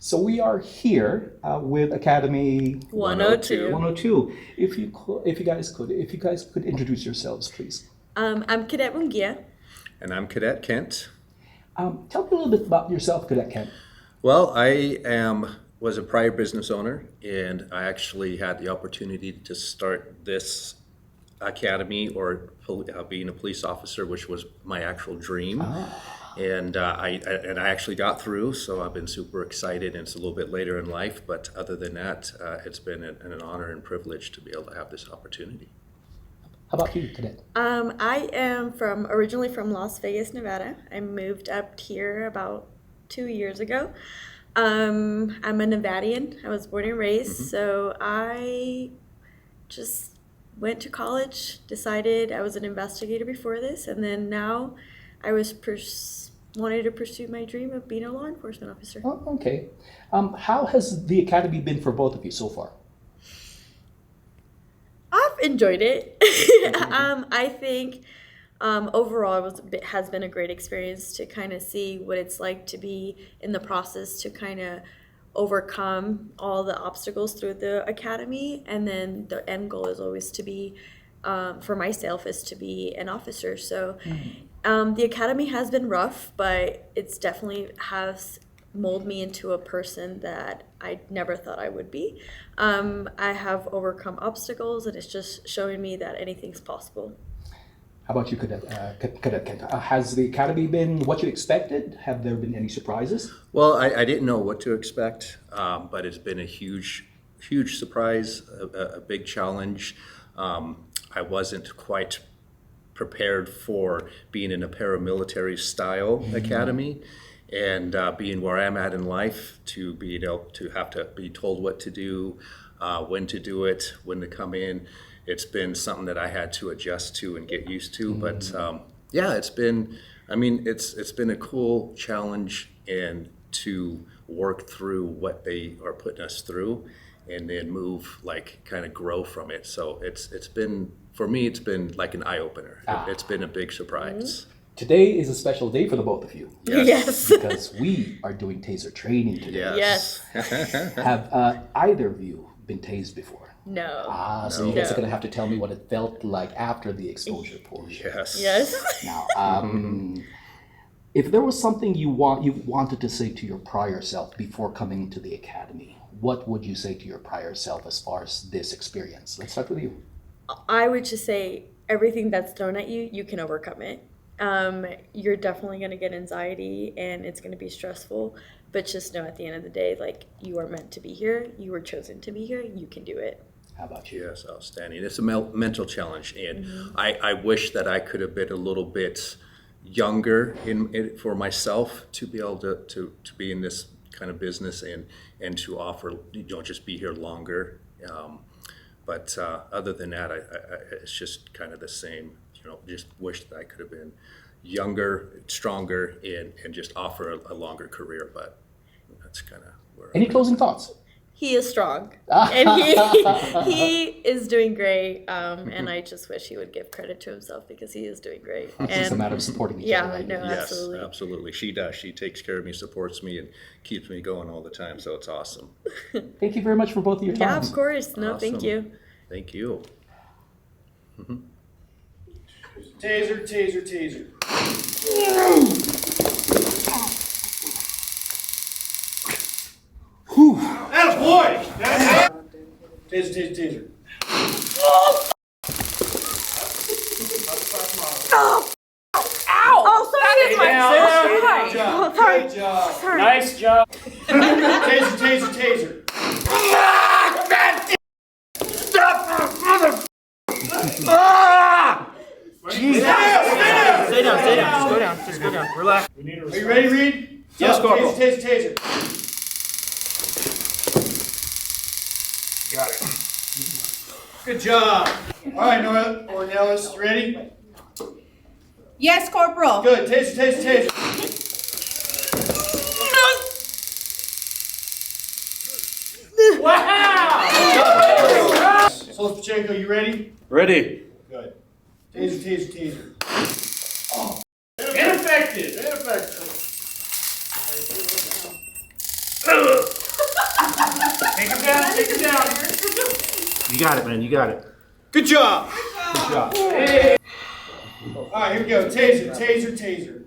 So we are here with Academy 102. 102. If you guys could introduce yourselves, please. I'm Cadet Mungia. And I'm Cadet Kent. Tell me a little bit about yourself, Cadet Kent. Well, was a prior business owner, and I actually had the opportunity to start this academy or being a police officer, which was my actual dream. And I actually got through, so I've been super excited. And it's a little bit later in life, but other than that, it's been an honor and privilege to be able to have this opportunity. How about you, Cadet? I am originally from Las Vegas, Nevada. I moved up here about 2 years ago. I'm a Nevadian. I was born and raised, so I just went to college, decided I was an investigator before this, and then now I wanted to pursue my dream of being a law enforcement officer. Oh, okay. How has the academy been for both of you so far? I've enjoyed it. I think overall it has been a great experience to kind of see what it's like to be in the process to kind of overcome all the obstacles through the academy, and then the end goal is always to be, for myself, is to be an officer. So the academy has been rough, but it's definitely has molded me into a person that I never thought I would be. I have overcome obstacles, and it's just showing me that anything's possible. How about you, Cadet Kent? Has the academy been what you expected? Have there been any surprises? Well, I didn't know what to expect, but it's been a huge surprise, a big challenge. I wasn't quite prepared for being in a paramilitary style academy, and being where I'm at in life, to be able to have to be told what to do, when to do it, when to come in. It's been something that I had to adjust to and get used to. But yeah, it's been a cool challenge, and to work through what they are putting us through, and then move, kind of grow from it. So it's been, for me, it's been like an eye-opener. It's been a big surprise. Today is a special day for the both of you. Yes. Because we are doing TASER training today. Yes. Have either of you been tased before? No. So you guys are going to have to tell me what it felt like after the exposure portion. Yes. Now, if there was something you wanted to say to your prior self before coming into the academy, what would you say to your prior self as far as this experience? Let's start with you. I would just say everything that's thrown at you, you can overcome it. You're definitely going to get anxiety, and it's going to be stressful, but just know at the end of the day, you are meant to be here. You were chosen to be here. You can do it. How about you? Yes, outstanding. It's a mental challenge, and I wish that I could have been a little bit younger for myself to be able to be in this kind of business and to offer, just be here longer. But other than that, it's just kind of the same. Just wish that I could have been younger, stronger, and just offer a longer career. But that's kind of where. Any closing thoughts? He is strong, and he is doing great, and I just wish he would give credit to himself, because he is doing great. It's just a matter of supporting each other. Right? No, Yes, absolutely. absolutely. She does. She takes care of me, supports me, and keeps me going all the time, so it's awesome. Thank you very much for both of your time. Yeah, of course. No, Awesome. thank you. Thank you. Taser, taser, taser. Atta boy! Taser, taser, taser. Oh, sorry, it's my Good job. Sorry. Good job. Sorry. Nice job. Taser, taser, taser. Stay down. Just go down. Relax. Are you ready, Reed? Yes, Corporal. Taser, taser, taser. Got it. Good job. All right, Nora Ornelas, ready? Yes, Corporal. Good. Taser, taser, taser. Wow! Soldier Pacheco, you ready? Ready. Good. Taser, taser, taser. Oh. Ineffective. Ineffective. Take him down, take him down. You got it, man, you got it. Good job. Good job. All right, here we go. Taser, taser, taser.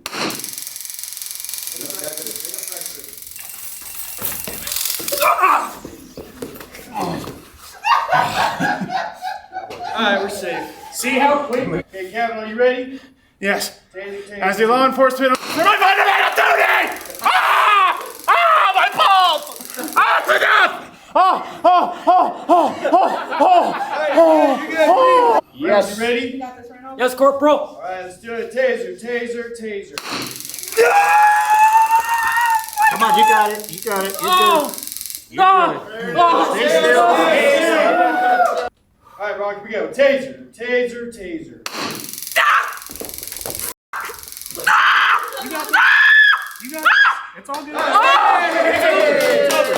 All right, we're safe. See how quick? Okay, Kevin, are you ready? Yes. Taser, taser. As the law enforcement for my fundamental duty! Ah! Ah! My balls! Ah! It's enough! Oh! Oh! Oh! Oh! Oh! Oh! You guys ready? Yes. You ready? Yes, Corporal. All right, let's do it. Taser, taser, taser. Come on, you got it. You got it. You're good. You're good. Stay still. All right, Rock, here we go. Taser, taser, taser. You got it. You got it. It's all good. It's over.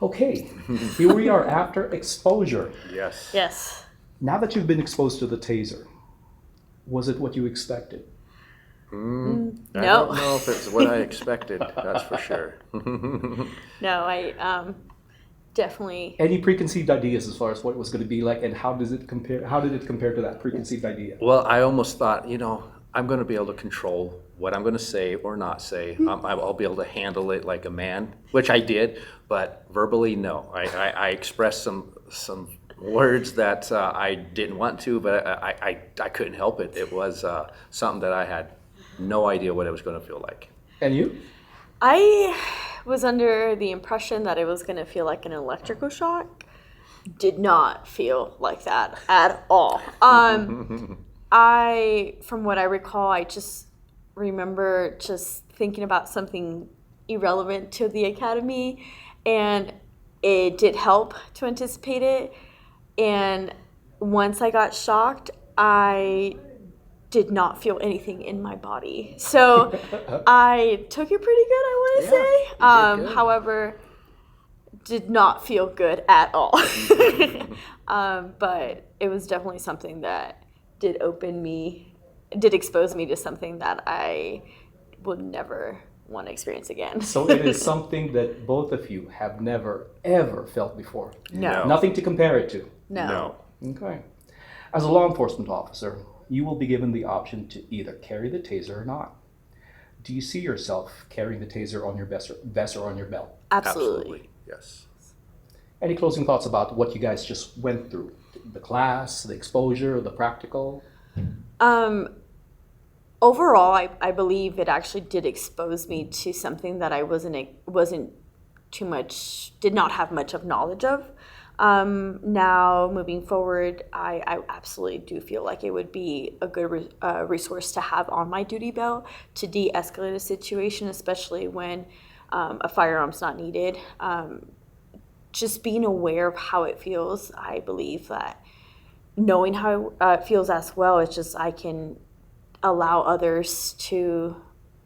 Okay, here we are after exposure. Yes. Yes. Now that you've been exposed to the taser, was it what you expected? I No. don't know if it's what I expected, that's for sure. No, I definitely. Any preconceived ideas as far as what it was going to be like, and how does it compare? How did it compare to that preconceived idea? Well, I almost thought, I'm going to be able to control what I'm going to say or not say. I'll be able to handle it like a man, which I did, but verbally, no. I expressed some words that I didn't want to, but I couldn't help it. It was something that I had no idea what it was going to feel like. And you? I was under the impression that it was going to feel like an electrical shock. Did not feel like that at all. From what I recall, I just remember just thinking about something irrelevant to the academy, and it did help to anticipate it. And once I got shocked, I did not feel anything in my body. So I took it pretty good, I want to say. good. However, did not feel good at all. But it was definitely something that did expose me to something that I would never want to experience again. So it is something that both of you have never, ever felt before. No. Nothing to compare it to. No. Okay. As a law enforcement officer, you will be given the option to either carry the taser or not. Do you see yourself carrying the taser on your vest or on your belt? Absolutely. Yes. Any closing thoughts about what you guys just went through? The class, the exposure, the practical? Overall, I believe it actually did expose me to something that I did not have much of knowledge of. Now, moving forward, I absolutely do feel like it would be a good resource to have on my duty belt to de-escalate a situation, especially when a firearm's not needed. Just being aware of how it feels, I believe that knowing how it feels as well, it's just I can allow others to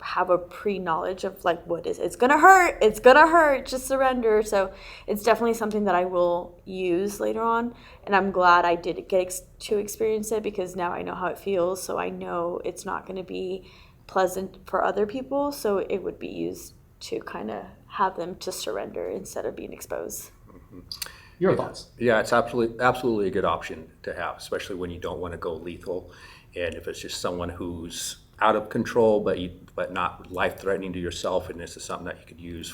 have a pre-knowledge of like what is it's gonna hurt, just surrender. So it's definitely something that I will use later on, and I'm glad I did get to experience it, because now I know how it feels, so I know it's not going to be pleasant for other people, so it would be used to kind of have them to surrender instead of being exposed. Your thoughts? Yeah, it's absolutely a good option to have, especially when you don't want to go lethal, and if it's just someone who's out of control, but not life-threatening to yourself, and this is something that you could use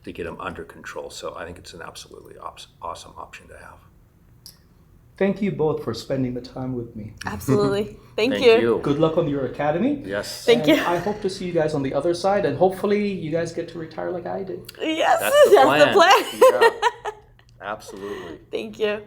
to get them under control. So I think it's an absolutely awesome option to have. Thank you both for spending the time with me. Absolutely. Thank Thank you. you. Good luck on your academy. Yes. Thank you. I hope to see you guys on the other side, and hopefully you guys get to retire like I did. Yes, That's the plan. that's the plan. Yeah, absolutely. Thank you.